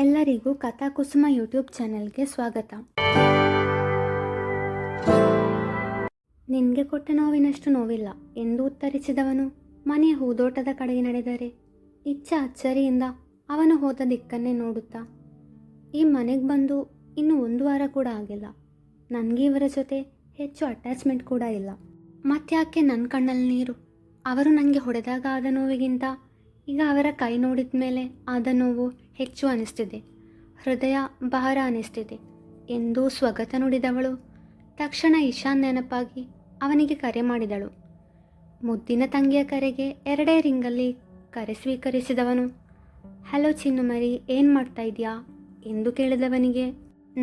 ಎಲ್ಲರಿಗೂ ಕಥಾಕುಸುಮ ಯೂಟ್ಯೂಬ್ ಚಾನೆಲ್ಗೆ ಸ್ವಾಗತ. ನಿನಗೆ ಕೊಟ್ಟ ನೋವಿನಷ್ಟು ನೋವಿಲ್ಲ ಎಂದು ಉತ್ತರಿಸಿದವನು ಮನೆಯ ಹೂದೋಟದ ಕಡೆಗೆ ನಡೆದರೆ ಇಚ್ಛಾ ಅಚ್ಚರಿಯಿಂದ ಅವನು ಹೋದ ದಿಕ್ಕನ್ನೇ ನೋಡುತ್ತಾ, ಈ ಮನೆಗೆ ಬಂದು ಇನ್ನೂ 1 ವಾರ ಕೂಡ ಆಗಿಲ್ಲ. ನನಗೆ ಇವರ ಜೊತೆ ಹೆಚ್ಚು ಅಟ್ಯಾಚ್ಮೆಂಟ್ ಕೂಡ ಇಲ್ಲ. ಮತ್ತ್ಯಾಕೆ ನನ್ನ ಕಣ್ಣಲ್ಲಿ ನೀರು? ಅವರು ನನಗೆ ಹೊಡೆದಾಗ ಆದ ನೋವಿಗಿಂತ ಈಗ ಅವರ ಕೈ ನೋಡಿದ ಮೇಲೆ ಆದ ನೋವು ಹೆಚ್ಚು ಅನಿಸ್ತಿದೆ. ಹೃದಯ ಭಾರ ಅನಿಸ್ತಿದೆ ಎಂದು ಸ್ವಗತ ನುಡಿದವಳು ತಕ್ಷಣ ಇಶಾನ್ ನೆನಪಾಗಿ ಅವನಿಗೆ ಕರೆ ಮಾಡಿದಳು. ಮುದ್ದಿನ ತಂಗಿಯ ಕರೆಗೆ 2 ರಿಂಗಲ್ಲಿ ಕರೆ ಸ್ವೀಕರಿಸಿದವನು, ಹಲೋ ಚಿನ್ನು ಮರಿ, ಏನು ಮಾಡ್ತಾ ಇದೆಯಾ ಎಂದು ಕೇಳಿದವನಿಗೆ,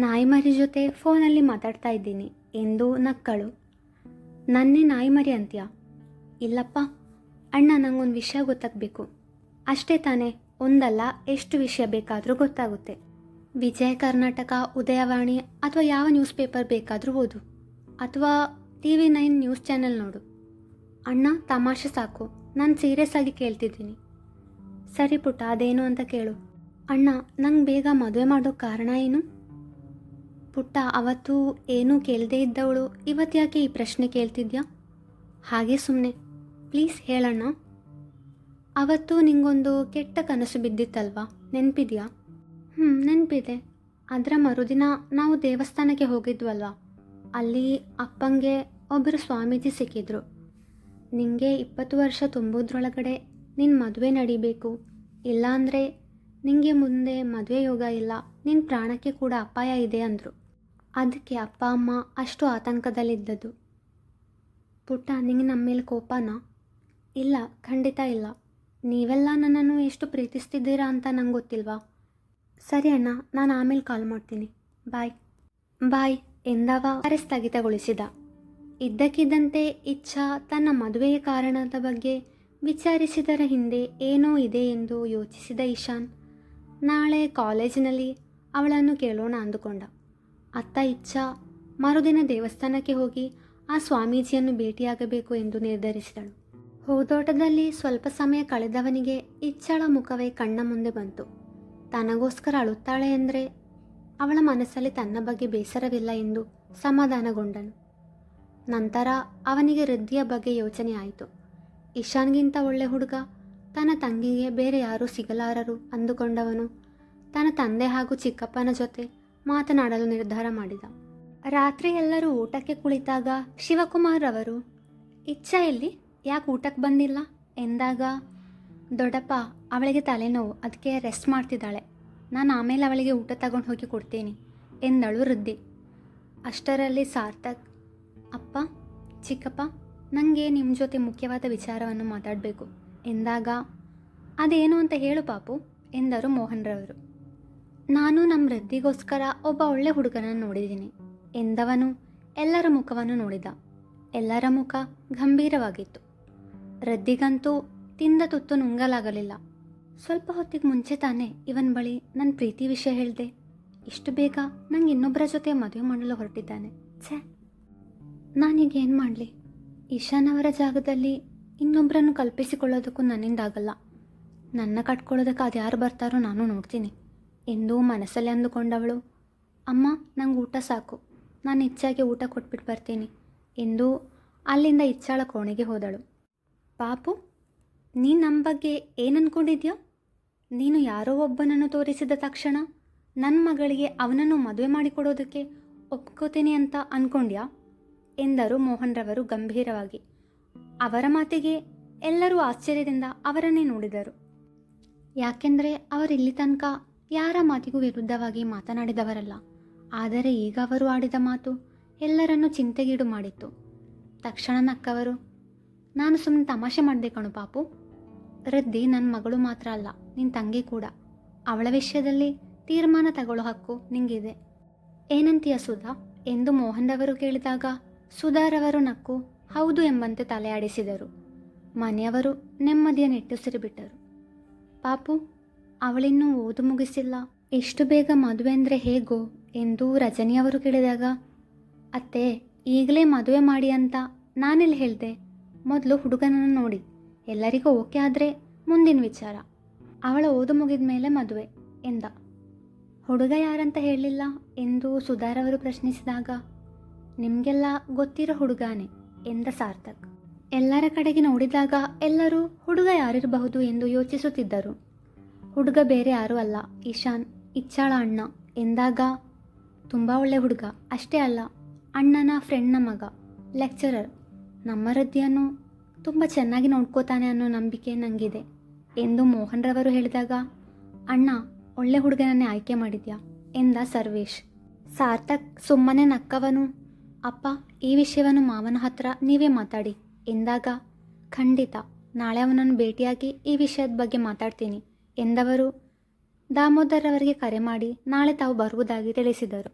ನಾಯಿ ಮರಿ ಜೊತೆ ಫೋನಲ್ಲಿ ಮಾತಾಡ್ತಾ ಇದ್ದೀನಿ ಎಂದು ನಕ್ಕಳು. ನನ್ನೇ ನಾಯಿ ಮರಿ ಅಂತೀಯಾ? ಇಲ್ಲಪ್ಪ ಅಣ್ಣ, ನಂಗೊಂದು ವಿಷಯ ಗೊತ್ತಾಗಬೇಕು. ಅಷ್ಟೇ ತಾನೇ, ಒಂದಲ್ಲ ಎಷ್ಟು ವಿಷಯ ಬೇಕಾದರೂ ಗೊತ್ತಾಗುತ್ತೆ. ವಿಜಯ ಕರ್ನಾಟಕ, ಉದಯವಾಣಿ ಅಥವಾ ಯಾವ ನ್ಯೂಸ್ ಪೇಪರ್ ಬೇಕಾದರೂ ಓದು, ಅಥವಾ TV9 ನ್ಯೂಸ್ ಚಾನೆಲ್ ನೋಡು. ಅಣ್ಣ ತಮಾಷೆ ಸಾಕು, ನಾನು ಸೀರಿಯಸ್ ಆಗಿ ಕೇಳ್ತಿದ್ದೀನಿ. ಸರಿ ಪುಟ್ಟ, ಅದೇನು ಅಂತ ಕೇಳು. ಅಣ್ಣ, ನಂಗೆ ಬೇಗ ಮದುವೆ ಮಾಡೋ ಕಾರಣ ಏನು? ಪುಟ್ಟ, ಅವತ್ತು ಏನೂ ಕೇಳದೇ ಇದ್ದವಳು ಇವತ್ತು ಯಾಕೆ ಈ ಪ್ರಶ್ನೆ ಕೇಳ್ತಿದ್ಯಾ? ಹಾಗೆ ಸುಮ್ಮನೆ, ಪ್ಲೀಸ್ ಹೇಳಣ್ಣ. ಅವತ್ತು ನಿಂಗೊಂದು ಕೆಟ್ಟ ಕನಸು ಬಿದ್ದಿತ್ತಲ್ವಾ, ನೆನಪಿದೆಯಾ? ನೆನಪಿದೆ. ಅದರ ಮರುದಿನ ನಾವು ದೇವಸ್ಥಾನಕ್ಕೆ ಹೋಗಿದ್ವಲ್ವ, ಅಲ್ಲಿ ಅಪ್ಪಂಗೆ ಒಬ್ಬರು ಸ್ವಾಮೀಜಿ ಸಿಕ್ಕಿದ್ರು. ನಿನಗೆ 20 ವರ್ಷ ತುಂಬುದ್ರೊಳಗಡೆ ನಿನ್ನ ಮದುವೆ ನಡಿಬೇಕು, ಇಲ್ಲಾಂದರೆ ನಿನಗೆ ಮುಂದೆ ಮದುವೆ ಯೋಗ ಇಲ್ಲ, ನಿನ್ನ ಪ್ರಾಣಕ್ಕೆ ಕೂಡ ಅಪಾಯ ಇದೆ ಅಂದರು. ಅದಕ್ಕೆ ಅಪ್ಪ ಅಮ್ಮ ಅಷ್ಟು ಆತಂಕದಲ್ಲಿದ್ದದ್ದು. ಪುಟ್ಟ, ನಿಂಗೆ ನಮ್ಮ ಮೇಲೆ ಕೋಪನಾ? ಇಲ್ಲ, ಖಂಡಿತ ಇಲ್ಲ. ನೀವೆಲ್ಲ ನನ್ನನ್ನು ಎಷ್ಟು ಪ್ರೀತಿಸ್ತಿದ್ದೀರಾ ಅಂತ ನಂಗೆ ಗೊತ್ತಿಲ್ವಾ? ಸರಿ ಅಣ್ಣ, ನಾನು ಆಮೇಲೆ ಕಾಲ್ ಮಾಡ್ತೀನಿ, ಬಾಯ್ ಬಾಯ್ ಎಂದವ ಕರೆ ಸ್ಥಗಿತಗೊಳಿಸಿದ. ಇದ್ದಕ್ಕಿದ್ದಂತೆ ಇಚ್ಛಾ ತನ್ನ ಮದುವೆಯ ಕಾರಣದ ಬಗ್ಗೆ ವಿಚಾರಿಸಿದರ ಹಿಂದೆ ಏನೋ ಇದೆ ಎಂದು ಯೋಚಿಸಿದ ಇಶಾನ್ ನಾಳೆ ಕಾಲೇಜಿನಲ್ಲಿ ಅವಳನ್ನು ಕೇಳೋಣ ಅಂದುಕೊಂಡ. ಅತ್ತ ಇಚ್ಛಾ ಮರುದಿನ ದೇವಸ್ಥಾನಕ್ಕೆ ಹೋಗಿ ಆ ಸ್ವಾಮೀಜಿಯನ್ನು ಭೇಟಿಯಾಗಬೇಕು ಎಂದು ನಿರ್ಧರಿಸಿದಳು. ಹೂದೋಟದಲ್ಲಿ ಸ್ವಲ್ಪ ಸಮಯ ಕಳೆದವನಿಗೆ ಇಚ್ಛಳ ಮುಖವೇ ಕಣ್ಣ ಮುಂದೆ ಬಂತು. ತನಗೋಸ್ಕರ ಅಳುತ್ತಾಳೆ ಎಂದರೆ ಅವಳ ಮನಸ್ಸಲ್ಲಿ ತನ್ನ ಬಗ್ಗೆ ಬೇಸರವಿಲ್ಲ ಎಂದು ಸಮಾಧಾನಗೊಂಡನು. ನಂತರ ಅವನಿಗೆ ವೃದ್ಧಿಯ ಬಗ್ಗೆ ಯೋಚನೆ ಆಯಿತು. ಇಶಾನ್ಗಿಂತ ಒಳ್ಳೆ ಹುಡುಗ ತನ್ನ ತಂಗಿಗೆ ಬೇರೆ ಯಾರೂ ಸಿಗಲಾರರು ಅಂದುಕೊಂಡವನು ತನ್ನ ತಂದೆ ಹಾಗೂ ಚಿಕ್ಕಪ್ಪನ ಜೊತೆ ಮಾತನಾಡಲು ನಿರ್ಧಾರ ಮಾಡಿದ. ರಾತ್ರಿ ಎಲ್ಲರೂ ಊಟಕ್ಕೆ ಕುಳಿತಾಗ ಶಿವಕುಮಾರ್ ಅವರು, ಇಚ್ಛಾ ಎಲ್ಲಿ, ಯಾಕೆ ಊಟಕ್ಕೆ ಬಂದಿಲ್ಲ ಎಂದಾಗ, ದೊಡ್ಡಪ್ಪ ಅವಳಿಗೆ ತಲೆನೋವು, ಅದಕ್ಕೆ ರೆಸ್ಟ್ ಮಾಡ್ತಿದ್ದಾಳೆ, ನಾನು ಆಮೇಲೆ ಅವಳಿಗೆ ಊಟ ತಗೊಂಡು ಹೋಗಿ ಕೊಡ್ತೀನಿ ಎಂದಳು ವೃದ್ಧಿ. ಅಷ್ಟರಲ್ಲಿ ಸಾರ್ಥಕ್, ಅಪ್ಪ, ಚಿಕ್ಕಪ್ಪ, ನನಗೆ ನಿಮ್ಮ ಜೊತೆ ಮುಖ್ಯವಾದ ವಿಚಾರವನ್ನು ಮಾತಾಡಬೇಕು ಎಂದಾಗ, ಅದೇನು ಅಂತ ಹೇಳು ಪಾಪು ಎಂದರು ಮೋಹನ್ರವರು. ನಾನು ನಮ್ಮ ವೃದ್ಧಿಗೋಸ್ಕರ ಒಬ್ಬ ಒಳ್ಳೆ ಹುಡುಗನನ್ನು ನೋಡಿದ್ದೀನಿ ಎಂದವನು ಎಲ್ಲರ ಮುಖವನ್ನು ನೋಡಿದ. ಎಲ್ಲರ ಮುಖ ಗಂಭೀರವಾಗಿತ್ತು. ವೃದ್ಧಿಗಂತೂ ತಿಂದ ತುತ್ತು ನುಂಗಲಾಗಲಿಲ್ಲ. ಸ್ವಲ್ಪ ಹೊತ್ತಿಗೆ ಮುಂಚೆ ತಾನೇ ಇವನ ಬಳಿ ನನ್ನ ಪ್ರೀತಿ ವಿಷಯ ಹೇಳಿದೆ, ಇಷ್ಟು ಬೇಗ ನಂಗೆ ಇನ್ನೊಬ್ಬರ ಜೊತೆ ಮದುವೆ ಮಾಡಲು ಹೊರಟಿದ್ದಾನೆ. ಛೇ, ನಾನೀಗ ಏನು ಮಾಡಲಿ? ಇಶಾನ್ ಅವರ ಜಾಗದಲ್ಲಿ ಇನ್ನೊಬ್ಬರನ್ನು ಕಲ್ಪಿಸಿಕೊಳ್ಳೋದಕ್ಕೂ ನನ್ನಿಂದಾಗಲ್ಲ. ನನ್ನ ಕಟ್ಕೊಳ್ಳೋದಕ್ಕೆ ಅದು ಯಾರು ಬರ್ತಾರೋ ನಾನು ನೋಡ್ತೀನಿ ಎಂದು ಮನಸ್ಸಲ್ಲಿ ಅಂದುಕೊಂಡವಳು, ಅಮ್ಮ ನಂಗೆ ಊಟ ಸಾಕು, ನಾನು ಇಚ್ಛಾಗೆ ಊಟ ಕೊಟ್ಬಿಟ್ಟು ಬರ್ತೀನಿ ಎಂದು ಅಲ್ಲಿಂದ ಇಚ್ಛಾಳ ಕೋಣೆಗೆ ಹೋದಳು. ಪಾಪು, ನೀನು ನಮ್ಮ ಬಗ್ಗೆ ಏನು ಅಂದ್ಕೊಂಡಿದ್ಯಾ? ನೀನು ಯಾರೋ ಒಬ್ಬನನ್ನು ತೋರಿಸಿದ ತಕ್ಷಣ ನನ್ನ ಮಗಳಿಗೆ ಅವನನ್ನು ಮದುವೆ ಮಾಡಿಕೊಡೋದಕ್ಕೆ ಒಪ್ಕೋತೀನಿ ಅಂತ ಅಂದ್ಕೊಂಡ್ಯಾ ಎಂದರು ಮೋಹನ್ರವರು ಗಂಭೀರವಾಗಿ. ಅವರ ಮಾತಿಗೆ ಎಲ್ಲರೂ ಆಶ್ಚರ್ಯದಿಂದ ಅವರನ್ನೇ ನೋಡಿದರು. ಯಾಕೆಂದರೆ ಅವರಿಲ್ಲಿ ತನಕ ಯಾರ ಮಾತಿಗೂ ವಿರುದ್ಧವಾಗಿ ಮಾತನಾಡಿದವರಲ್ಲ. ಆದರೆ ಈಗ ಅವರು ಆಡಿದ ಮಾತು ಎಲ್ಲರನ್ನೂ ಚಿಂತೆಗೀಡು ಮಾಡಿತ್ತು. ತಕ್ಷಣ ನಕ್ಕವರು, ನಾನು ಸುಮ್ಮನೆ ತಮಾಷೆ ಮಾಡಿದೆ ಕಣು ಪಾಪು. ವೃದ್ಧಿ ನನ್ನ ಮಗಳು ಮಾತ್ರ ಅಲ್ಲ, ನಿನ್ನ ತಂಗಿ ಕೂಡ. ಅವಳ ವಿಷಯದಲ್ಲಿ ತೀರ್ಮಾನ ತಗೊಳ್ಳೋ ಹಕ್ಕು ನಿಂಗಿದೆ. ಏನಂತೀಯ ಸುಧಾ ಎಂದು ಮೋಹನ್ರವರು ಕೇಳಿದಾಗ ಸುಧಾರವರು ನಕ್ಕು ಹೌದು ಎಂಬಂತೆ ತಲೆ ಆಡಿಸಿದರು. ಮನೆಯವರು ನೆಮ್ಮದಿಯ ನಿಟ್ಟುಸಿರು ಬಿಟ್ಟರು. ಪಾಪು, ಅವಳಿನ್ನೂ ಓದು ಮುಗಿಸಿಲ್ಲ, ಎಷ್ಟು ಬೇಗ ಮದುವೆ ಅಂದರೆ ಹೇಗೋ ಎಂದು ರಜನಿಯವರು ಕೇಳಿದಾಗ, ಅತ್ತೆ ಈಗಲೇ ಮದುವೆ ಮಾಡಿ ಅಂತ ನಾನೆಲ್ಲಿ ಹೇಳಿದೆ? ಮೊದಲು ಹುಡುಗನನ್ನು ನೋಡಿ, ಎಲ್ಲರಿಗೂ ಓಕೆ ಆದರೆ ಮುಂದಿನ ವಿಚಾರ. ಅವಳ ಓದು ಮುಗಿದ ಮೇಲೆ ಮದುವೆ ಎಂದ. ಹುಡುಗ ಯಾರಂತ ಹೇಳಿಲ್ಲ ಎಂದು ಸುಧಾರವರು ಪ್ರಶ್ನಿಸಿದಾಗ, ನಿಮಗೆಲ್ಲ ಗೊತ್ತಿರೋ ಹುಡುಗಾನೆ ಎಂದ ಸಾರ್ಥಕ್. ಎಲ್ಲರ ಕಡೆಗೆ ನೋಡಿದಾಗ ಎಲ್ಲರೂ ಹುಡುಗ ಯಾರಿರಬಹುದು ಎಂದು ಯೋಚಿಸುತ್ತಿದ್ದರು. ಹುಡುಗ ಬೇರೆ ಯಾರೂ ಅಲ್ಲ, ಇಶಾನ್, ಇಚ್ಛಾಳ ಅಣ್ಣ ಎಂದಾಗ, ತುಂಬ ಒಳ್ಳೆ ಹುಡುಗ, ಅಷ್ಟೇ ಅಲ್ಲ ಅಣ್ಣನ ಫ್ರೆಂಡ್ನ ಮಗ, ಲೆಕ್ಚರರ್, ನಮ್ಮ ವೃದ್ಧಿಯನ್ನು ತುಂಬ ಚೆನ್ನಾಗಿ ನೋಡ್ಕೋತಾನೆ ಅನ್ನೋ ನಂಬಿಕೆ ನನಗಿದೆ ಎಂದು ಮೋಹನ್ ರವರು ಹೇಳಿದಾಗ, ಅಣ್ಣ ಒಳ್ಳೆ ಹುಡುಗನನ್ನೇ ಆಯ್ಕೆ ಮಾಡಿದ್ಯಾ ಎಂದ ಸರ್ವೇಶ್. ಸಾರ್ಥಕ್ ಸುಮ್ಮನೆ ನಕ್ಕವನು, ಅಪ್ಪ ಈ ವಿಷಯವನ್ನು ಮಾವನ ಹತ್ರ ನೀವೇ ಮಾತಾಡಿ ಎಂದಾಗ, ಖಂಡಿತ ನಾಳೆ ಅವನನ್ನು ಭೇಟಿಯಾಗಿ ಈ ವಿಷಯದ ಬಗ್ಗೆ ಮಾತಾಡ್ತೀನಿ ಎಂದವರು ದಾಮೋದರ್ ಅವರಿಗೆ ಕರೆ ಮಾಡಿ ನಾಳೆ ತಾವು ಬರುವುದಾಗಿ ತಿಳಿಸಿದರು.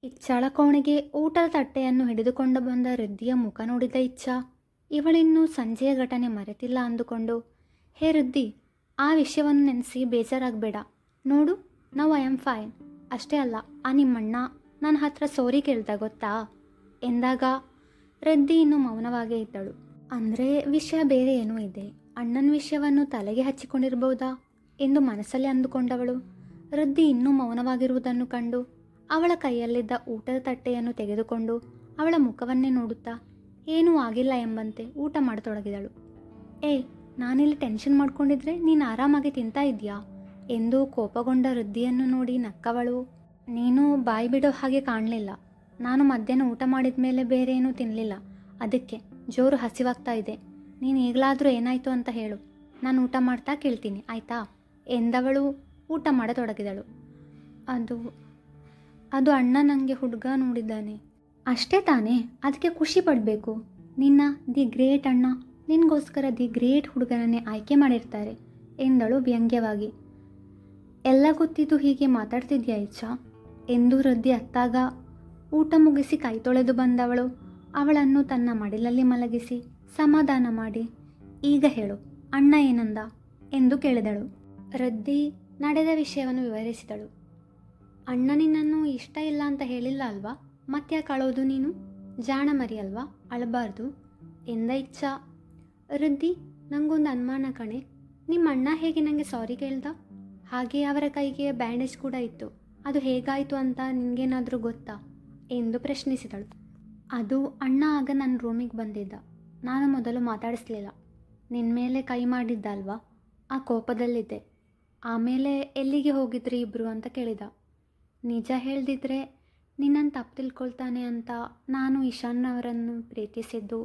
ಇಚ್ಛಾಳ ಕೋಣೆಗೆ ಊಟದ ತಟ್ಟೆಯನ್ನು ಹಿಡಿದುಕೊಂಡು ಬಂದ ವೃದ್ಧಿಯ ಮುಖ ನೋಡಿದ ಇಚ್ಛಾ, ಇವಳಿನ್ನೂ ಸಂಜೆಯ ಘಟನೆ ಮರೆತಿಲ್ಲ ಅಂದುಕೊಂಡು, ಹೇ ವೃದ್ಧಿ, ಆ ವಿಷಯವನ್ನು ನೆನೆಸಿ ಬೇಜಾರಾಗಬೇಡ, ನೋಡು ನಾವು ಐ ಆಮ್ ಫೈನ್, ಅಷ್ಟೇ ಅಲ್ಲ ಆ ನಿಮ್ಮಣ್ಣ ನನ್ನ ಹತ್ರ ಸೋರಿ ಕೇಳ್ದ ಗೊತ್ತಾ ಎಂದಾಗ ವೃದ್ಧಿ ಇನ್ನೂ ಮೌನವಾಗೇ ಇದ್ದಳು. ಅಂದರೆ ವಿಷಯ ಬೇರೆ ಏನೂ ಇದೆ, ಅಣ್ಣನ ವಿಷಯವನ್ನು ತಲೆಗೆ ಹಚ್ಚಿಕೊಂಡಿರ್ಬೋದಾ ಎಂದು ಮನಸ್ಸಲ್ಲಿ ಅಂದುಕೊಂಡವಳು. ವೃದ್ಧಿ ಇನ್ನೂ ಮೌನವಾಗಿರುವುದನ್ನು ಕಂಡು ಅವಳ ಕೈಯಲ್ಲಿದ್ದ ಊಟದ ತಟ್ಟೆಯನ್ನು ತೆಗೆದುಕೊಂಡು ಅವಳ ಮುಖವನ್ನೇ ನೋಡುತ್ತಾ ಏನೂ ಆಗಿಲ್ಲ ಎಂಬಂತೆ ಊಟ ಮಾಡತೊಡಗಿದಳು. ನಾನಿಲ್ಲಿ ಟೆನ್ಷನ್ ಮಾಡ್ಕೊಂಡಿದ್ರೆ ನೀನು ಆರಾಮಾಗಿ ತಿಂತಾ ಇದೆಯಾ ಎಂದು ಕೋಪಗೊಂಡ ವೃದ್ಧಿಯನ್ನು ನೋಡಿ ನಕ್ಕವಳು. ನೀನು ಬಾಯಿ ಬಿಡೋ ಹಾಗೆ ಕಾಣಲಿಲ್ಲ, ನಾನು ಮಧ್ಯಾಹ್ನ ಊಟ ಮಾಡಿದ ಮೇಲೆ ಬೇರೆ ಏನೂ ತಿನ್ನಲಿಲ್ಲ, ಅದಕ್ಕೆ ಜೋರು ಹಸಿವಾಗ್ತಾ ಇದೆ, ನೀನು ಈಗಲಾದರೂ ಏನಾಯಿತು ಅಂತ ಹೇಳು, ನಾನು ಊಟ ಮಾಡ್ತಾ ಕೇಳ್ತೀನಿ ಆಯಿತಾ ಎಂದವಳು ಊಟ ಮಾಡತೊಡಗಿದಳು. ಅದು ಅಣ್ಣ ನನಗೆ ಹುಡುಗ ನೋಡಿದ್ದಾನೆ, ಅಷ್ಟೇ ತಾನೇ, ಅದಕ್ಕೆ ಖುಷಿ ಪಡಬೇಕು. ನಿನ್ನ ದಿ ಗ್ರೇಟ್ ಅಣ್ಣ ನಿನಗೋಸ್ಕರ ದಿ ಗ್ರೇಟ್ ಹುಡುಗನನ್ನೇ ಆಯ್ಕೆ ಮಾಡಿರ್ತಾರೆ ಎಂದಳು ವ್ಯಂಗ್ಯವಾಗಿ. ಎಲ್ಲ ಗೊತ್ತಿದ್ದು ಹೀಗೆ ಮಾತಾಡ್ತಿದ್ಯಾ ಇಚ್ಛಾ ಎಂದು ವೃದ್ಧಿ ಅತ್ತಾಗ, ಊಟ ಮುಗಿಸಿ ಕೈ ತೊಳೆದು ಬಂದವಳು ಅವಳನ್ನು ತನ್ನ ಮಡಿಲಲ್ಲಿ ಮಲಗಿಸಿ ಸಮಾಧಾನ ಮಾಡಿ, ಈಗ ಹೇಳು ಅಣ್ಣ ಏನಂದ ಎಂದು ಕೇಳಿದಳು. ವೃದ್ಧಿ ನಡೆದ ವಿಷಯವನ್ನು ವಿವರಿಸಿದಳು. ಅಣ್ಣ ನಿನ್ನನ್ನು ಇಷ್ಟ ಇಲ್ಲ ಅಂತ ಹೇಳಿಲ್ಲ ಅಲ್ವಾ, ಮತ್ತ್ಯಾಕೆ ಅಳೋದು ನೀನು, ಜಾಣ ಮರಿ ಅಲ್ವಾ, ಅಳಬಾರ್ದು ಎಂದ ಇಚ್ಛಾ. ವೃದ್ಧಿ, ನನಗೊಂದು ಅನುಮಾನ ಕಣೆ, ನಿಮ್ಮ ಅಣ್ಣ ಹೇಗೆ ನನಗೆ ಸಾರಿ ಕೇಳ್ದ, ಹಾಗೆ ಅವರ ಕೈಗೆ ಬ್ಯಾಂಡೇಜ್ ಕೂಡ ಇತ್ತು, ಅದು ಹೇಗಾಯಿತು ಅಂತ ನಿನಗೇನಾದರೂ ಗೊತ್ತಾ ಎಂದು ಪ್ರಶ್ನಿಸಿದಳು. ಅದು ಅಣ್ಣ ಆಗ ನನ್ನ ರೂಮಿಗೆ ಬಂದಿದ್ದ, ನಾನು ಮೊದಲು ಮಾತಾಡಿಸ್ಲಿಲ್ಲ, ನಿನ್ನ ಮೇಲೆ ಕೈ ಮಾಡಿದ್ದ ಅಲ್ವಾ, ಆ ಕೋಪದಲ್ಲಿದ್ದೆ, ಆಮೇಲೆ ಎಲ್ಲಿಗೆ ಹೋಗಿದ್ರಿ ಇಬ್ಬರು ಅಂತ ಕೇಳಿದ. ನಿಜ ಹೇಳ್ದಿದ್ರೆ ನಿನ್ನನ್ನು ತಪ್ಪು ತಿಳ್ಕೊಳ್ತಾನೆ ಅಂತ ನಾನು ಇಶಾನ್ ಅವರನ್ನು ಪ್ರೀತಿಸಿದ್ದು,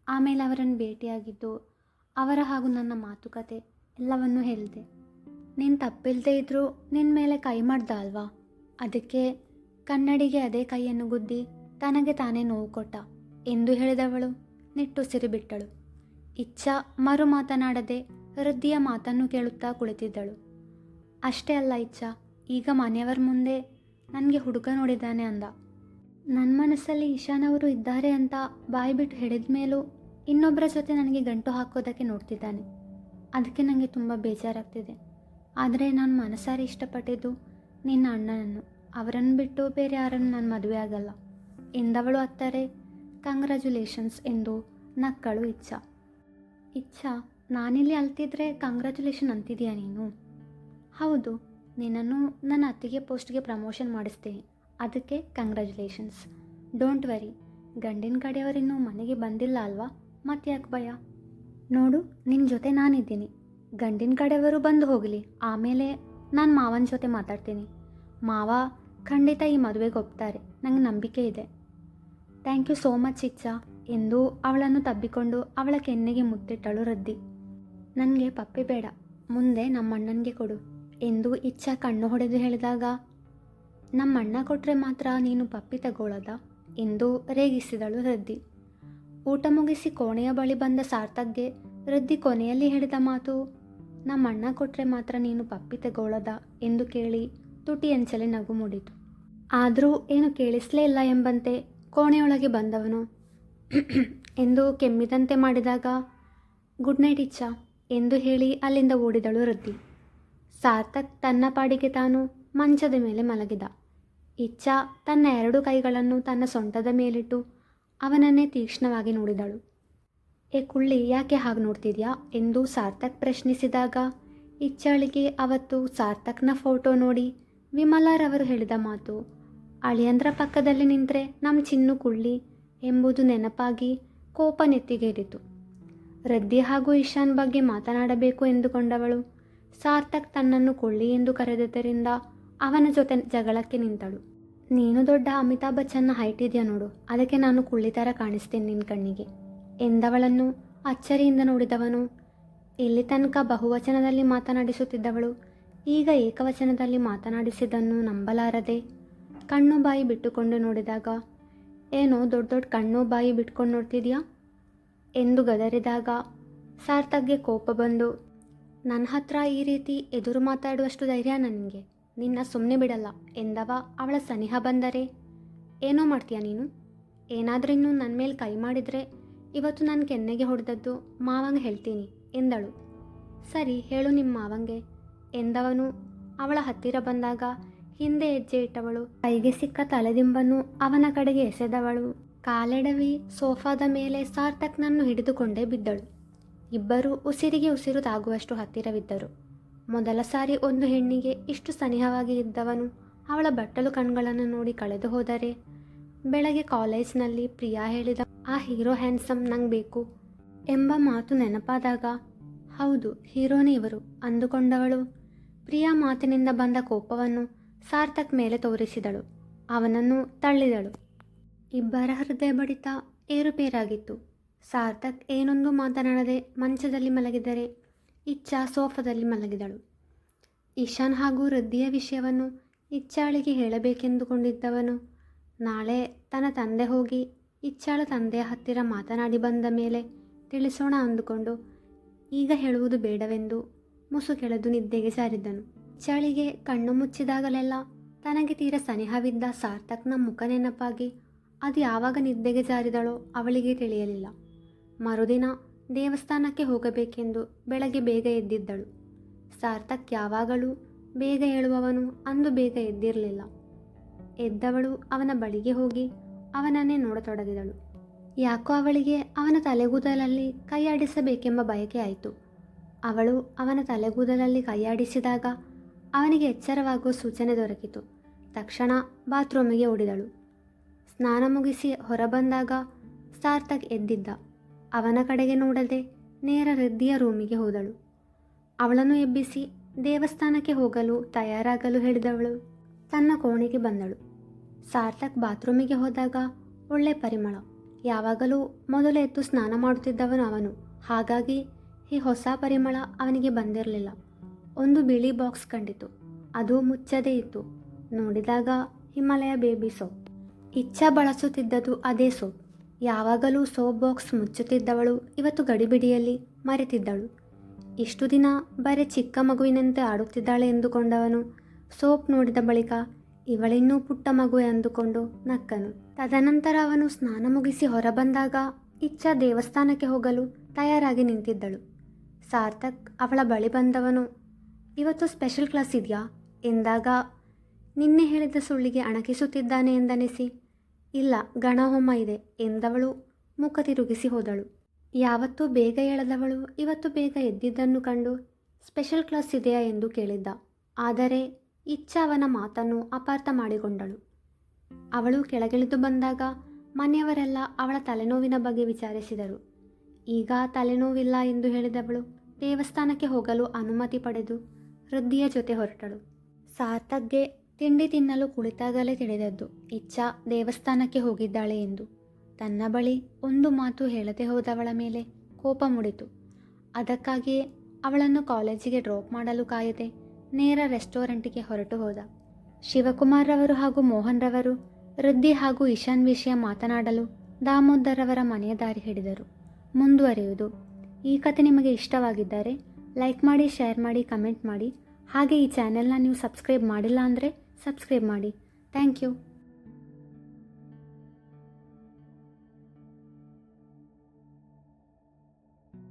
ಆಮೇಲೆ ಅವರನ್ನು ಭೇಟಿಯಾಗಿದ್ದು, ಅವರ ಹಾಗೂ ನನ್ನ ಮಾತುಕತೆ ಎಲ್ಲವನ್ನೂ ಹೇಳಿದೆ. ನೀನು ತಪ್ಪಿಲ್ಲದೆ ಇದ್ದರೂ ನಿನ್ನ ಮೇಲೆ ಕೈ ಮಾಡ್ದ ಅಲ್ವಾ, ಅದಕ್ಕೆ ಕನ್ನಡಿಗೆ ಅದೇ ಕೈಯನ್ನು ಗುದ್ದಿ ತನಗೆ ತಾನೇ ನೋವು ಕೊಟ್ಟ ಎಂದು ಹೇಳಿದವಳು ನಿಟ್ಟುಸಿರು ಬಿಟ್ಟಳು. ಇಚ್ಛಾ ಮರು ಮಾತನಾಡದೆ ವೃದ್ಧಿಯ ಮಾತನ್ನು ಕೇಳುತ್ತಾ ಕುಳಿತಿದ್ದಳು. ಅಷ್ಟೇ ಅಲ್ಲ ಇಚ್ಛಾ, ಈಗ ಮನೆಯವರ ಮುಂದೆ ನನಗೆ ಹುಡುಗ ನೋಡಿದ್ದಾನೆ ಅಂದ. ನನ್ನ ಮನಸ್ಸಲ್ಲಿ ಇಶಾನ್ ಅವರು ಇದ್ದಾರೆ ಅಂತ ಬಾಯಿ ಬಿಟ್ಟು ಹೇಳಿದ ಮೇಲೂ ಇನ್ನೊಬ್ಬರ ಜೊತೆ ನನಗೆ ಗಂಟು ಹಾಕೋದಕ್ಕೆ ನೋಡ್ತಿದ್ದಾನೆ, ಅದಕ್ಕೆ ನನಗೆ ತುಂಬ ಬೇಜಾರಾಗ್ತಿದೆ. ಆದರೆ ನಾನು ಮನಸಾರಿ ಇಷ್ಟಪಟ್ಟಿದ್ದು ನಿನ್ನ ಅಣ್ಣನನ್ನು, ಅವರನ್ನು ಬಿಟ್ಟು ಬೇರೆ ಯಾರನ್ನು ನಾನು ಮದುವೆ ಆಗಲ್ಲ ಎಂದವಳು ಅತ್ತರೆ ಕಂಗ್ರ್ಯಾಚುಲೇಷನ್ಸ್ ಎಂದು ನಕ್ಕಳು ಇಚ್ಛಾ. ಇಚ್ಛಾ, ನಾನಿಲ್ಲಿ ಅಲ್ತಿದ್ರೆ ಕಂಗ್ರ್ಯಾಚುಲೇಷನ್ ಅಂತಿದೀಯಾ ನೀನು? ಹೌದು, ನಿನ್ನನ್ನು ನನ್ನ ಅತ್ತಿಗೆ ಪೋಸ್ಟ್ಗೆ ಪ್ರಮೋಷನ್ ಮಾಡಿಸ್ತೀನಿ, ಅದಕ್ಕೆ ಕಂಗ್ರ್ಯಾಚುಲೇಷನ್ಸ್. ಡೋಂಟ್ ವರಿ, ಗಂಡಿನ ಕಡೆಯವರಿನ್ನೂ ಮನೆಗೆ ಬಂದಿಲ್ಲ ಅಲ್ವಾ, ಮತ್ತೆ ಯಾಕೆ ಭಯ? ನೋಡು, ನಿನ್ನ ಜೊತೆ ನಾನಿದ್ದೀನಿ, ಗಂಡಿನ ಕಡೆಯವರು ಬಂದು ಹೋಗಲಿ, ಆಮೇಲೆ ನಾನು ಮಾವನ ಜೊತೆ ಮಾತಾಡ್ತೀನಿ. ಮಾವ ಖಂಡಿತ ಈ ಮದುವೆಗೆ ಒಪ್ತಾರೆ, ನನಗೆ ನಂಬಿಕೆ ಇದೆ. ಥ್ಯಾಂಕ್ ಯು ಸೋ ಮಚ್ ಇಚ್ಛಾ ಎಂದು ಅವಳನ್ನು ತಬ್ಬಿಕೊಂಡು ಅವಳ ಕೆನ್ನೆಗೆ ಮುತ್ತಿಟ್ಟಳು ವೃದ್ಧಿ. ನನಗೆ ಪಪ್ಪಿ ಬೇಡ, ಮುಂದೆ ನಮ್ಮಣ್ಣನಿಗೆ ಕೊಡು ಎಂದು ಇಚ್ಛಾ ಕಣ್ಣು ಹೊಡೆದು ಹೇಳಿದಾಗ, ನಮ್ಮಣ್ಣ ಕೊಟ್ಟರೆ ಮಾತ್ರ ನೀನು ಪಪ್ಪಿ ತಗೊಳ್ಳೋದ ಎಂದು ರೇಗಿಸಿದಳು ವೃದ್ಧಿ. ಊಟ ಮುಗಿಸಿ ಕೋಣೆಯ ಬಳಿ ಬಂದ ಸಾರ್ಥಕ್ಗೆ ವೃದ್ಧಿ ಕೊನೆಯಲ್ಲಿ ಹೇಳಿದ ಮಾತು, ನಮ್ಮಣ್ಣ ಕೊಟ್ಟರೆ ಮಾತ್ರ ನೀನು ಪಪ್ಪಿ ತಗೊಳ್ಳೋದ ಎಂದು ಕೇಳಿ ತುಟಿಯಂಚಲೆ ನಗು ಮೂಡಿತು. ಆದರೂ ಏನು ಕೇಳಿಸಲೇ ಇಲ್ಲ ಎಂಬಂತೆ ಕೋಣೆಯೊಳಗೆ ಬಂದವನು ಎಂದು ಕೆಮ್ಮಿದಂತೆ ಮಾಡಿದಾಗ, ಗುಡ್ ನೈಟ್ ಇಚ್ಛಾ ಎಂದು ಹೇಳಿ ಅಲ್ಲಿಂದ ಓಡಿದಳು ವೃದ್ಧಿ. ಸಾರ್ಥಕ್ ತನ್ನ ಪಾಡಿಗೆ ತಾನು ಮಂಚದ ಮೇಲೆ ಮಲಗಿದ. ಇಚ್ಛಾ ತನ್ನ 2 ಕೈಗಳನ್ನು ತನ್ನ ಸೊಂಟದ ಮೇಲಿಟ್ಟು ಅವನನ್ನೇ ತೀಕ್ಷ್ಣವಾಗಿ ನೋಡಿದಳು. ಏ ಕುಳ್ಳಿ, ಯಾಕೆ ಹಾಗೆ ನೋಡ್ತಿದ್ಯಾ ಎಂದು ಸಾರ್ಥಕ್ ಪ್ರಶ್ನಿಸಿದಾಗ, ಇಚ್ಛಾಳಿಗೆ ಅವತ್ತು ಸಾರ್ಥಕ್ನ ಫೋಟೋ ನೋಡಿ ವಿಮಲಾರವರು ಹೇಳಿದ ಮಾತು ಅಳಿಯಂದ್ರ ಪಕ್ಕದಲ್ಲಿ ನಿಂತರೆ ನಮ್ಮ ಚಿನ್ನು ಕುಳ್ಳಿ ಎಂಬುದು ನೆನಪಾಗಿ ಕೋಪ ನೆತ್ತಿಗೇರಿತು. ರದ್ದಿ ಹಾಗೂ ಇಶಾನ್ ಬಗ್ಗೆ ಮಾತನಾಡಬೇಕು ಎಂದುಕೊಂಡವಳು ಸಾರ್ಥಕ್ ತನ್ನನ್ನು ಕೊಳ್ಳಿ ಎಂದು ಕರೆದದ್ದರಿಂದ ಅವನ ಜೊತೆ ಜಗಳಕ್ಕೆ ನಿಂತಳು. ನೀನು ದೊಡ್ಡ ಅಮಿತಾಬ್ ಬಚ್ಚನ್ನ ಹೈಟ್ ಇದೆಯಾ ನೋಡು, ಅದಕ್ಕೆ ನಾನು ಕುಳ್ಳಿ ಥರ ಕಾಣಿಸ್ತೇನೆ ನಿನ್ನ ಕಣ್ಣಿಗೆ ಎಂದವಳನ್ನು ಅಚ್ಚರಿಯಿಂದ ನೋಡಿದವನು ಇಲ್ಲಿ ತನಕ ಬಹುವಚನದಲ್ಲಿ ಮಾತನಾಡಿಸುತ್ತಿದ್ದವಳು ಈಗ ಏಕವಚನದಲ್ಲಿ ಮಾತನಾಡಿಸಿದ್ದನ್ನು ನಂಬಲಾರದೆ ಕಣ್ಣು ಬಾಯಿ ಬಿಟ್ಟುಕೊಂಡು ನೋಡಿದಾಗ ಏನೋ ದೊಡ್ಡ ದೊಡ್ಡ ಕಣ್ಣು ಬಾಯಿ ಬಿಟ್ಕೊಂಡು ನೋಡ್ತಿದ್ಯಾ ಎಂದು ಗದರಿದಾಗ ಸಾರ್ಥಕ್ಗೆ ಕೋಪ ಬಂದು ನನ್ನ ಹತ್ರ ಈ ರೀತಿ ಎದುರು ಮಾತಾಡುವಷ್ಟು ಧೈರ್ಯ ನನಗೆ, ನಿನ್ನ ಸುಮ್ಮನೆ ಬಿಡಲ್ಲ ಎಂದವ ಅವಳ ಸನಿಹ ಬಂದರೆ ಏನೋ ಮಾಡ್ತೀಯ ನೀನು, ಏನಾದರೂ ಇನ್ನೂ ನನ್ನ ಮೇಲೆ ಕೈ ಮಾಡಿದರೆ ಇವತ್ತು ನನ್ನ ಕೆನ್ನೆಗೆ ಹೊಡೆದದ್ದು ಮಾವಂಗೆ ಹೇಳ್ತೀನಿ ಎಂದಳು. ಸರಿ ಹೇಳು ನಿಮ್ಮ ಮಾವಂಗೆ ಎಂದವನು ಅವಳ ಹತ್ತಿರ ಬಂದಾಗ ಹಿಂದೆ ಹೆಜ್ಜೆ ಇಟ್ಟವಳು ಕೈಗೆ ಸಿಕ್ಕ ತಲೆದಿಂಬನ್ನು ಅವನ ಕಡೆಗೆ ಎಸೆದವಳು ಕಾಲೆಡವಿ ಸೋಫಾದ ಮೇಲೆ ಸಾರ್ಥಕ್ನನ್ನು ಹಿಡಿದುಕೊಂಡೇ ಬಿದ್ದಳು. ಇಬ್ಬರು ಉಸಿರಿಗೆ ಉಸಿರು ತಾಗುವಷ್ಟು ಹತ್ತಿರವಿದ್ದರು. ಮೊದಲ ಸಾರಿ ಒಂದು ಹೆಣ್ಣಿಗೆ ಇಷ್ಟು ಸನಿಹವಾಗಿ ಇದ್ದವನು ಅವಳ ಬಟ್ಟಲು ಕಣ್ಗಳನ್ನು ನೋಡಿ ಕಳೆದು ಹೋದರೆ ಬೆಳಗ್ಗೆ ಕಾಲೇಜ್ನಲ್ಲಿ ಪ್ರಿಯಾ ಹೇಳಿದ ಆ ಹೀರೋ ಹ್ಯಾಂಡ್ಸಮ್ ನಂಗೆ ಬೇಕು ಎಂಬ ಮಾತು ನೆನಪಾದಾಗ ಹೌದು ಹೀರೋನೇ ಇವರು ಅಂದುಕೊಂಡವಳು ಪ್ರಿಯಾ ಮಾತಿನಿಂದ ಬಂದ ಕೋಪವನ್ನು ಸಾರ್ಥಕ್ ಮೇಲೆ ತೋರಿಸಿದಳು. ಅವನನ್ನು ತಳ್ಳಿದಳು. ಇಬ್ಬರ ಹೃದಯ ಬಡಿತ ಏರುಪೇರಾಗಿತ್ತು. ಸಾರ್ಥಕ್ ಏನೊಂದು ಮಾತನಾಡದೆ ಮಂಚದಲ್ಲಿ ಮಲಗಿದರೆ ಇಚ್ಛಾ ಸೋಫಾದಲ್ಲಿ ಮಲಗಿದಳು. ಇಶಾನ್ ಹಾಗೂ ವೃದ್ಧಿಯ ವಿಷಯವನ್ನು ಇಚ್ಛಾಳಿಗೆ ಹೇಳಬೇಕೆಂದುಕೊಂಡಿದ್ದವನು ನಾಳೆ ತನ್ನ ತಂದೆ ಹೋಗಿ ಇಚ್ಛಾಳ ತಂದೆಯ ಹತ್ತಿರ ಮಾತನಾಡಿ ಬಂದ ಮೇಲೆ ತಿಳಿಸೋಣ ಅಂದುಕೊಂಡು ಈಗ ಹೇಳುವುದು ಬೇಡವೆಂದು ಮುಸುಕೆಳೆದು ನಿದ್ದೆಗೆ ಜಾರಿದ್ದನು. ಇಚ್ಛಾಳಿಗೆ ಕಣ್ಣು ಮುಚ್ಚಿದಾಗಲೆಲ್ಲ ತನಗೆ ತೀರ ಸನಿಹವಿದ್ದ ಸಾರ್ಥಕ್ನ ಮುಖ ನೆನಪಾಗಿ ಅದು ಯಾವಾಗ ನಿದ್ದೆಗೆ ಜಾರಿದಳೋ ಅವಳಿಗೆ ತಿಳಿಯಲಿಲ್ಲ. ಮರುದಿನ ದೇವಸ್ಥಾನಕ್ಕೆ ಹೋಗಬೇಕೆಂದು ಬೆಳಗ್ಗೆ ಬೇಗ ಎದ್ದಿದ್ದಳು. ಸಾರ್ಥಕ್ ಯಾವಾಗಲೂ ಬೇಗ ಹೇಳುವವನು ಅಂದು ಬೇಗ ಎದ್ದಿರಲಿಲ್ಲ. ಎದ್ದವಳು ಅವನ ಬಳಿಗೆ ಹೋಗಿ ಅವನನ್ನೇ ನೋಡತೊಡಗಿದಳು. ಯಾಕೋ ಅವಳಿಗೆ ಅವನ ತಲೆಗೂದಲಲ್ಲಿ ಕೈಯಾಡಿಸಬೇಕೆಂಬ ಬಯಕೆ ಆಯಿತು. ಅವಳು ಅವನ ತಲೆಗೂದಲಲ್ಲಿ ಕೈಯಾಡಿಸಿದಾಗ ಅವನಿಗೆ ಎಚ್ಚರವಾಗುವ ಸೂಚನೆ ದೊರಕಿತು. ತಕ್ಷಣ ಬಾತ್ರೂಮಿಗೆ ಓಡಿದಳು. ಸ್ನಾನ ಮುಗಿಸಿ ಹೊರಬಂದಾಗ ಸಾರ್ಥಕ್ ಎದ್ದಿದ್ದ. ಅವನ ಕಡೆಗೆ ನೋಡದೆ ನೇರ ವೃದ್ಧಿಯ ರೂಮಿಗೆ ಹೋದಳು. ಅವಳನ್ನು ಎಬ್ಬಿಸಿ ದೇವಸ್ಥಾನಕ್ಕೆ ಹೋಗಲು ತಯಾರಾಗಲು ಹೇಳಿದವಳು ತನ್ನ ಕೋಣೆಗೆ ಬಂದಳು. ಸಾರ್ಥಕ್ ಬಾತ್ರೂಮಿಗೆ ಹೋದಾಗ ಒಳ್ಳೆ ಪರಿಮಳ. ಯಾವಾಗಲೂ ಮೊದಲು ಎದ್ದು ಸ್ನಾನ ಮಾಡುತ್ತಿದ್ದವನು ಅವನು. ಹಾಗಾಗಿ ಈ ಹೊಸ ಪರಿಮಳ ಅವನಿಗೆ ಬಂದಿರಲಿಲ್ಲ. ಒಂದು ಬಿಳಿ ಬಾಕ್ಸ್ ಕಂಡಿತು. ಅದು ಮುಚ್ಚದೇ ಇತ್ತು. ನೋಡಿದಾಗ ಹಿಮಾಲಯ ಬೇಬಿ ಸೋಪ್. ಇಚ್ಛಾ ಬಳಸುತ್ತಿದ್ದದು ಅದೇ ಸೋಪ್. ಯಾವಾಗಲೂ ಸೋಪ್ ಬಾಕ್ಸ್ ಮುಚ್ಚುತ್ತಿದ್ದವಳು ಇವತ್ತು ಗಡಿಬಿಡಿಯಲ್ಲಿ ಮರೆತಿದ್ದಳು. ಇಷ್ಟು ದಿನ ಬರೀ ಚಿಕ್ಕ ಮಗುವಿನಂತೆ ಆಡುತ್ತಿದ್ದಾಳೆ ಎಂದುಕೊಂಡವನು ಸೋಪ್ ನೋಡಿದ ಬಳಿಕ ಇವಳಿನ್ನೂ ಪುಟ್ಟ ಮಗು ಎಂದುಕೊಂಡು ನಕ್ಕನು. ತದನಂತರ ಅವನು ಸ್ನಾನ ಮುಗಿಸಿ ಹೊರಬಂದಾಗ ಇಚ್ಛಾ ದೇವಸ್ಥಾನಕ್ಕೆ ಹೋಗಲು ತಯಾರಾಗಿ ನಿಂತಿದ್ದಳು. ಸಾರ್ಥಕ್ ಅವಳ ಬಳಿ ಬಂದವನು ಇವತ್ತು ಸ್ಪೆಷಲ್ ಕ್ಲಾಸ್ ಇದೆಯಾ ಎಂದಾಗ ನಿನ್ನೆ ಹೇಳಿದ ಸುಳ್ಳಿಗೆ ಅಣಕಿಸುತ್ತಿದ್ದಾನೆ ಎಂದನಿಸಿ ಇಲ್ಲ ಗಣಹೋಮ ಇದೆ ಎಂದವಳು ಮುಖ ತಿರುಗಿಸಿ ಹೋದಳು. ಯಾವತ್ತೂ ಬೇಗ ಏಳದವಳು ಇವತ್ತು ಬೇಗ ಎದ್ದಿದ್ದನ್ನು ಕಂಡು ಸ್ಪೆಷಲ್ ಕ್ಲಾಸ್ ಇದೆಯಾ ಎಂದು ಕೇಳಿದ್ದ. ಆದರೆ ಇಚ್ಛಾ ಅವನ ಮಾತನ್ನು ಅಪಾರ್ಥ ಮಾಡಿಕೊಂಡಳು. ಅವಳು ಕೆಳಗಿಳಿದು ಬಂದಾಗ ಮನೆಯವರೆಲ್ಲ ಅವಳ ತಲೆನೋವಿನ ಬಗ್ಗೆ ವಿಚಾರಿಸಿದರು. ಈಗ ತಲೆನೋವಿಲ್ಲ ಎಂದು ಹೇಳಿದವಳು ದೇವಸ್ಥಾನಕ್ಕೆ ಹೋಗಲು ಅನುಮತಿ ಪಡೆದು ವೃದ್ಧಿಯ ಜೊತೆ ಹೊರಟಳು. ಸಾರ್ಥಕ್ಗೆ ತಿಂಡಿ ತಿನ್ನಲು ಕುಳಿತಾಗಲೇ ತಿಳಿದದ್ದು ಇಚ್ಛಾ ದೇವಸ್ಥಾನಕ್ಕೆ ಹೋಗಿದ್ದಾಳೆ ಎಂದು. ತನ್ನ ಬಳಿ ಒಂದು ಮಾತು ಹೇಳದೆ ಹೋದವಳ ಮೇಲೆ ಕೋಪ ಮೂಡಿತು. ಅದಕ್ಕಾಗಿಯೇ ಅವಳನ್ನು ಕಾಲೇಜಿಗೆ ಡ್ರಾಪ್ ಮಾಡಲು ಕಾಯದೆ ನೇರ ರೆಸ್ಟೋರೆಂಟಿಗೆ ಹೊರಟು ಹೋದ. ಶಿವಕುಮಾರ್ ರವರು ಹಾಗೂ ಮೋಹನ್ ರವರು ವೃದ್ಧಿ ಹಾಗೂ ಇಶಾನ್ ವಿಷಯ ಮಾತನಾಡಲು ದಾಮೋದರ್ ರವರ ಮನೆಯ ದಾರಿ ಹಿಡಿದರು. ಮುಂದುವರಿಯುವುದು. ಈ ಕತೆ ನಿಮಗೆ ಇಷ್ಟವಾಗಿದ್ದರೆ ಲೈಕ್ ಮಾಡಿ, ಶೇರ್ ಮಾಡಿ, ಕಮೆಂಟ್ ಮಾಡಿ. ಹಾಗೆ ಈ ಚಾನೆಲ್ನ ನೀವು ಸಬ್ಸ್ಕ್ರೈಬ್ ಮಾಡಿಲ್ಲ ಅಂದರೆ ಸಬ್ಸ್ಕ್ರೈಬ್ ಮಾಡಿ. Thank you.